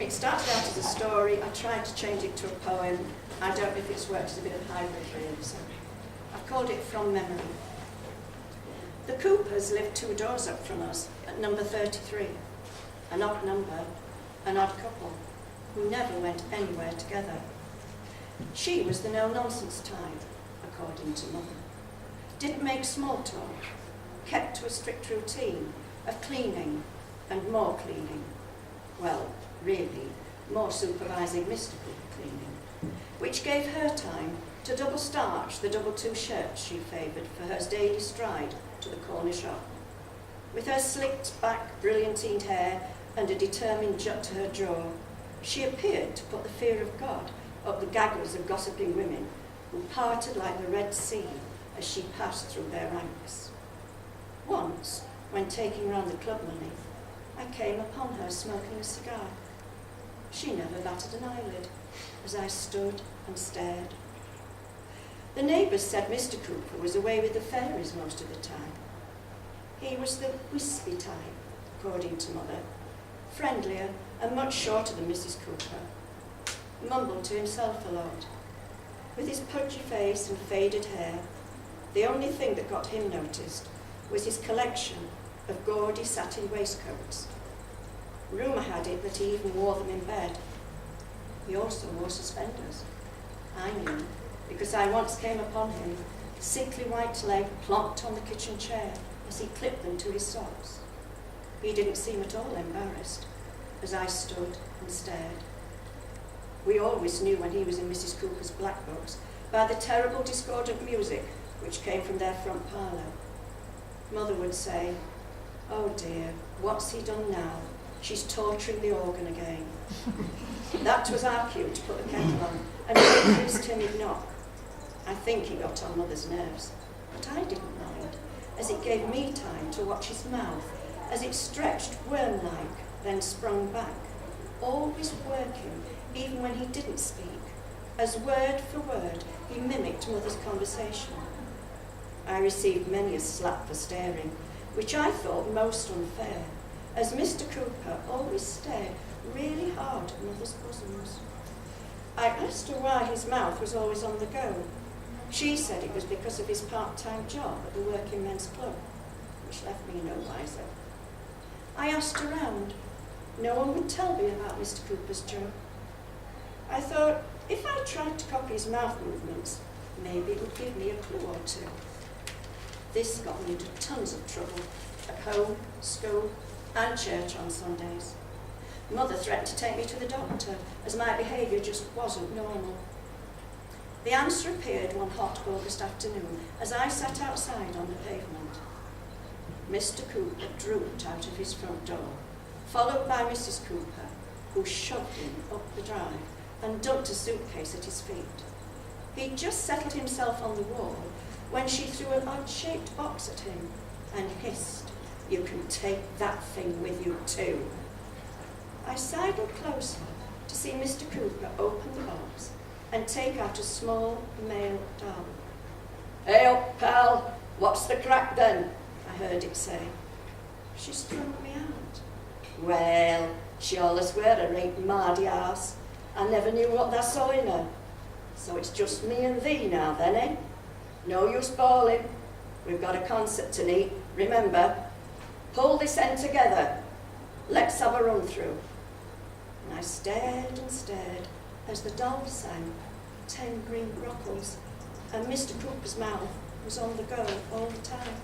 It started out as a story. I tried to change it to a poem. I don't know if it's worked as a bit of hybrid really, so I've called it From Memory. The Coopers lived 2 doors up from us at number 33, an odd number, an odd couple, who never went anywhere together. She was the no-nonsense type, according to Mother. Didn't make small talk, kept to a strict routine of cleaning and more cleaning. Well, really, more supervising Mr. Cooper cleaning, which gave her time to double starch the double 2 shirts she favoured for her daily stride to the corner shop. With her slicked back, brilliantine hair and a determined jut to her jaw, she appeared to put the fear of God up the gaggles of gossiping women who parted like the Red Sea as she passed through their ranks. Once, when taking round the club money, I came upon her smoking a cigar. She never batted an eyelid as I stood and stared. The neighbours said Mr. Cooper was away with the fairies most of the time. He was the wispy type, according to Mother, friendlier and much shorter than Mrs. Cooper. Mumbled to himself a lot. With his pudgy face and faded hair, the only thing that got him noticed was his collection of gaudy satin waistcoats. Rumour had it that he even wore them in bed. He also wore suspenders. I knew, because I once came upon him, sickly white leg plonked on the kitchen chair as he clipped them to his socks. He didn't seem at all embarrassed as I stood and stared. We always knew when he was in Mrs. Cooper's black books by the terrible discordant music which came from their front parlour. Mother would say, "Oh dear, what's he done now? She's torturing the organ again." That was our cue to put the kettle on and wait for his timid knock. I think he got on Mother's nerves, but I didn't mind, as it gave me time to watch his mouth as it stretched worm-like, then sprung back, always working, even when he didn't speak, as word for word he mimicked Mother's conversation. I received many a slap for staring, which I thought most unfair, as Mr. Cooper always stared really hard at Mother's bosoms. I asked her why his mouth was always on the go. She said it was because of his part-time job at the Working Men's Club, which left me no wiser. I asked around. No one would tell me about Mr. Cooper's job. I thought, if I tried to copy his mouth movements, maybe it would give me a clue or two. This got me into tons of trouble at home, school, and church on Sundays. Mother threatened to take me to the doctor, as my behaviour just wasn't normal. The answer appeared one hot August afternoon as I sat outside on the pavement. Mr. Cooper drooped out of his front door, followed by Mrs. Cooper, who shoved him up the drive and dumped a suitcase at his feet. He'd just settled himself on the wall when she threw an odd-shaped box at him and hissed, "You can take that thing with you too." I sidled closer to see Mr. Cooper open the box and take out a small male doll. "Hey up, pal, what's the crack then?" I heard it say. "She's thrown me out." "Well, she allus wear her ain't mardy arse. I never knew what tha saw in her. So it's just me and thee now then, eh? No use bawling. We've got a concert tonight, remember. Pull this end together. Let's have a run through." And I stared and stared as the doll sang 10 Green Brockles, and Mr. Cooper's mouth was on the go all the time.